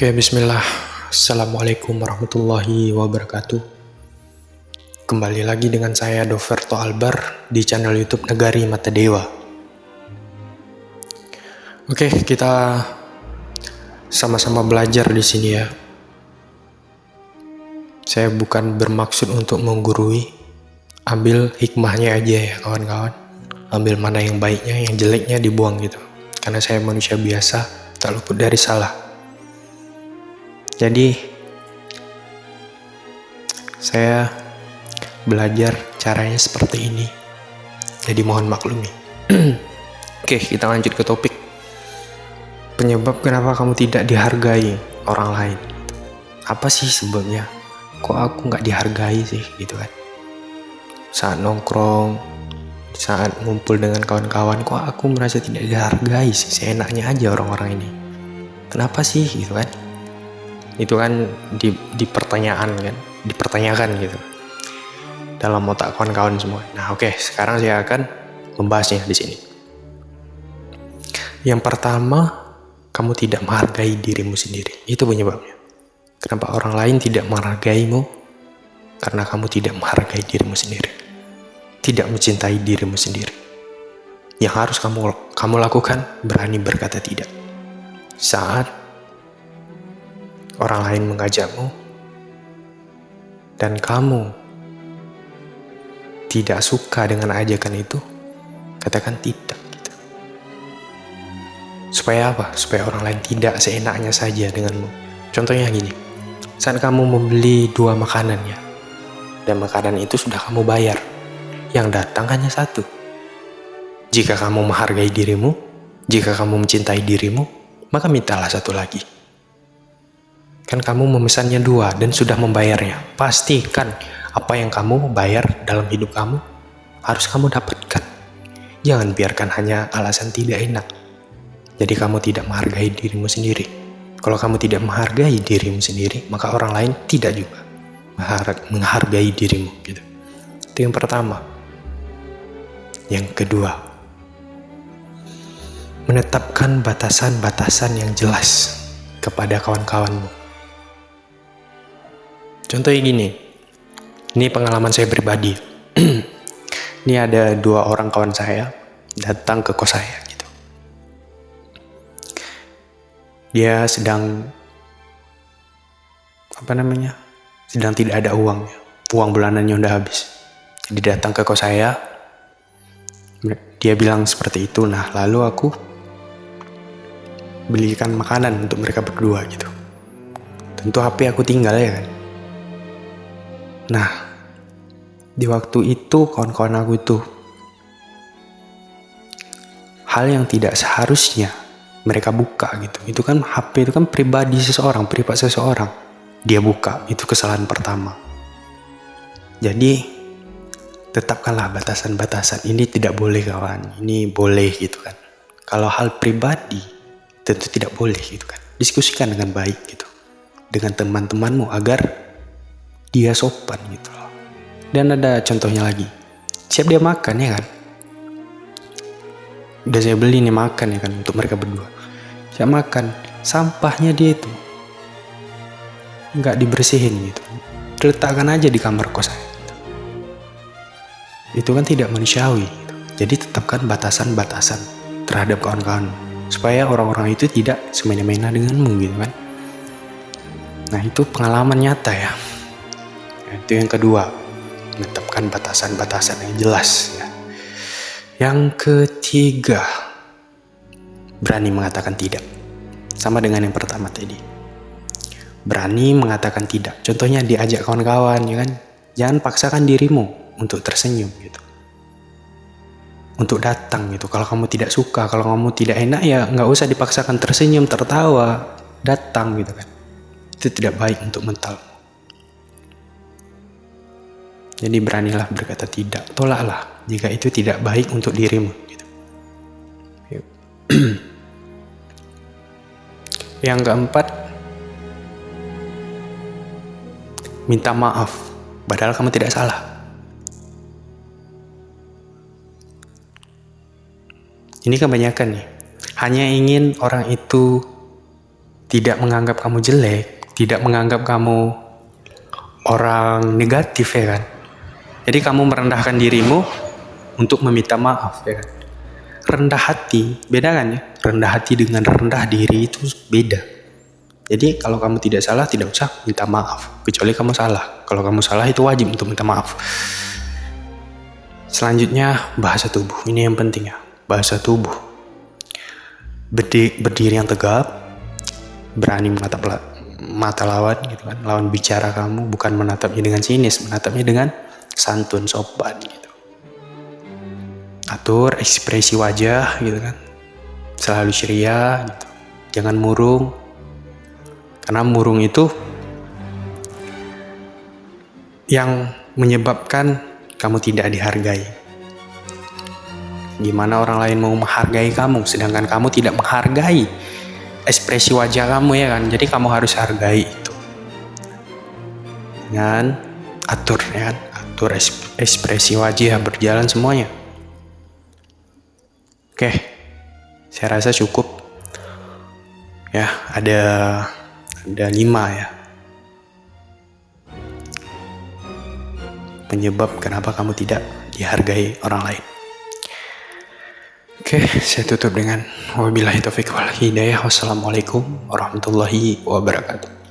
Oke, bismillah. Assalamualaikum warahmatullahi wabarakatuh. Kembali lagi dengan saya Doverto Albar di channel YouTube Negari Mata Dewa. Oke, kita sama-sama belajar di sini ya. Saya bukan bermaksud untuk menggurui, ambil hikmahnya aja ya kawan-kawan. Ambil mana yang baiknya, yang jeleknya dibuang gitu. Karena saya manusia biasa, tak luput dari salah. Jadi saya belajar caranya seperti ini. Jadi mohon maklumi. Oke, kita lanjut ke topik. Penyebab kenapa kamu tidak dihargai orang lain. Apa sih sebabnya? Kok aku nggak dihargai sih gitu kan? Saat nongkrong, saat ngumpul dengan kawan-kawan, kok aku merasa tidak dihargai sih? Seenaknya aja orang-orang ini. Kenapa sih gitu kan? Itu kan dipertanyakan gitu dalam otak kawan-kawan semua. Nah, oke, sekarang saya akan membahasnya di sini. Yang pertama, kamu tidak menghargai dirimu sendiri. Itu penyebabnya. Kenapa orang lain tidak menghargaimu? Karena kamu tidak menghargai dirimu sendiri. Tidak mencintai dirimu sendiri. Yang harus kamu lakukan, berani berkata tidak. Saat orang lain mengajakmu dan kamu tidak suka dengan ajakan itu, katakan tidak gitu. Supaya apa? Supaya orang lain tidak seenaknya saja denganmu. Contohnya gini, saat kamu membeli 2 makanan ya, dan makanan itu sudah kamu bayar, yang datang hanya 1. Jika kamu menghargai dirimu, jika kamu mencintai dirimu, maka mintalah 1 lagi. Kan kamu memesannya 2 dan sudah membayarnya. Pastikan apa yang kamu bayar dalam hidup kamu harus kamu dapatkan. Jangan biarkan hanya alasan tidak enak. Jadi kamu tidak menghargai dirimu sendiri. Kalau kamu tidak menghargai dirimu sendiri, maka orang lain tidak juga menghargai dirimu gitu. Itu yang pertama. Yang kedua, menetapkan batasan-batasan yang jelas kepada kawan-kawanmu. Contohnya gini, ini pengalaman saya pribadi. Ini ada 2 orang kawan saya datang ke kos saya gitu. Dia sedang sedang tidak ada uangnya. Uang bulanannya udah habis. Jadi datang ke kos saya. Dia bilang seperti itu. Nah, lalu aku belikan makanan untuk mereka berdua gitu. Tentu HP aku tinggal ya kan. Nah, di waktu itu kawan-kawan aku itu hal yang tidak seharusnya mereka buka gitu. Itu kan HP itu kan pribadi seseorang, privat seseorang. Dia buka, itu kesalahan pertama. Jadi tetapkanlah batasan-batasan. Ini tidak boleh kawan, ini boleh gitu kan. Kalau hal pribadi tentu tidak boleh gitu kan. Diskusikan dengan baik gitu dengan teman-temanmu agar dia sopan gitu loh. Dan ada contohnya lagi. Siap dia makan ya kan. Udah saya beli nih makan ya kan untuk mereka berdua. Siap makan. Sampahnya dia itu nggak dibersihin gitu. Diletakkan aja di kamar kos saya gitu. Itu kan tidak manusiawi gitu. Jadi tetapkan batasan-batasan terhadap kawan-kawan supaya orang-orang itu tidak semena-mena denganmu gitu kan. Nah, itu pengalaman nyata ya. Itu yang kedua, menetapkan batasan-batasan yang jelas ya. Yang ketiga, berani mengatakan tidak. Sama dengan yang pertama tadi. Berani mengatakan tidak. Contohnya diajak kawan-kawan ya kan. Jangan paksakan dirimu untuk tersenyum gitu. Untuk datang gitu. Kalau kamu tidak suka, kalau kamu tidak enak ya nggak usah dipaksakan tersenyum, tertawa, datang gitu kan. Itu tidak baik untuk mental. Jadi beranilah berkata tidak, tolaklah jika itu tidak baik untuk dirimu. Gitu. Yang keempat, minta maaf, padahal kamu tidak salah. Ini kebanyakan nih, hanya ingin orang itu tidak menganggap kamu jelek, tidak menganggap kamu orang negatif, ya kan. Jadi kamu merendahkan dirimu untuk meminta maaf, ya kan. Rendah hati, beda kan ya? Rendah hati dengan rendah diri itu beda. Jadi kalau kamu tidak salah, tidak usah minta maaf, kecuali kamu salah. Kalau kamu salah itu wajib untuk minta maaf. Selanjutnya bahasa tubuh, ini yang penting ya. Bahasa tubuh, berdiri yang tegap, berani menatap mata lawan gitu kan. Lawan bicara kamu bukan menatapnya dengan sinis, menatapnya dengan santun, sopan gitu. Atur ekspresi wajah gitu kan, selalu ceria gitu. Jangan murung, karena murung itu yang menyebabkan kamu tidak dihargai. Gimana orang lain mau menghargai kamu sedangkan kamu tidak menghargai ekspresi wajah kamu, ya kan. Jadi kamu harus hargai itu dengan atur, ya kan. Atur ekspresi wajah, berjalan semuanya. Oke, saya rasa cukup ya. Ada 5 ya penyebab kenapa kamu tidak dihargai orang lain. Oke, saya tutup dengan wabillahi taufiq wal hidayah. Wassalamualaikum warahmatullahi wabarakatuh.